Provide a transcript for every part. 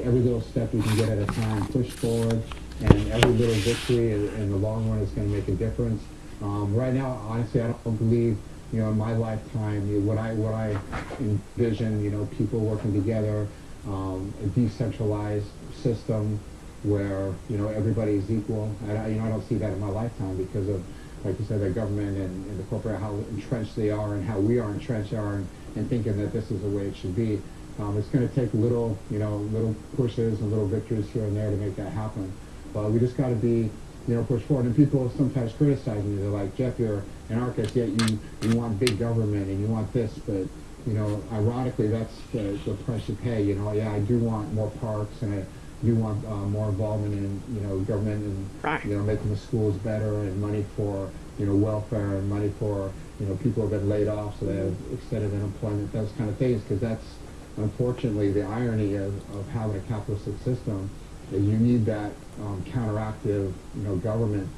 every little step we can get at a time, push forward, and every little victory in the long run is going to make a difference. Right now, honestly, I don't believe, in my lifetime, what I envision, people working together, a decentralized system where, everybody is equal. I don't see that in my lifetime because of, like you said, the government and the corporate, how entrenched they are and how we are entrenched and thinking that this is the way it should be. It's going to take little pushes and little victories here and there to make that happen. But we just got to be, push forward. And people sometimes criticize me. They're like, Jeff, you're an architect, yet you want big government and you want this. But, ironically, that's the price you pay. Yeah, I do want more parks and I do want more involvement in, government and, Right. Making the schools better and money for, welfare and money for, people who have been laid off so they have extended unemployment, those kind of things, because that's unfortunately the irony of having a capitalistic system is you need that counteractive, government,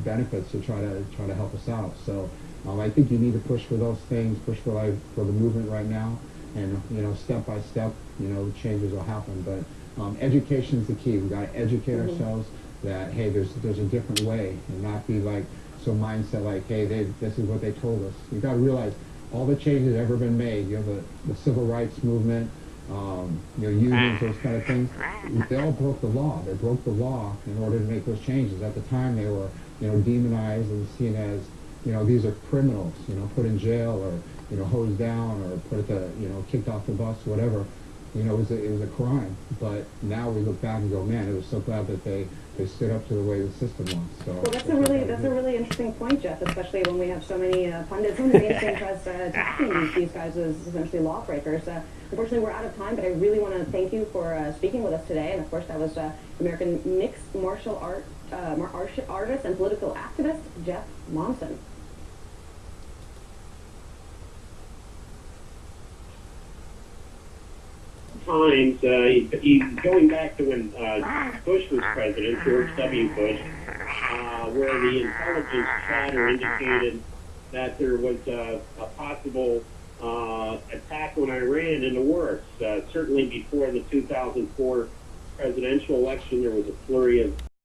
benefits to try to help us out. So I think you need to push for those things, push for the movement right now, and step by step, changes will happen. But education is the key. We got to educate ourselves that hey, there's a different way, and not be like so mindset like hey, this is what they told us. You got to realize all the changes ever been made. You know, the civil rights movement, unions, those kind of things. They all broke the law. They broke the law in order to make those changes. At the time, they were demonized and seen as these are criminals. Put in jail or hosed down or put at the kicked off the bus, whatever. It was a crime. But now we look back and go, man, it was so glad that they stood up to the way the system was. So well, that's a really interesting point, Jeff. Especially when we have so many pundits in the mainstream press attacking these guys as essentially lawbreakers. Unfortunately, we're out of time, but I really want to thank you for speaking with us today. And of course, that was American mixed martial artist and political activist Jeff Monson. Times, going back to when Bush was president, George W. Bush, where the intelligence chatter indicated that there was a possible attack on Iran in the works. Certainly before the 2004 presidential election, there was a flurry of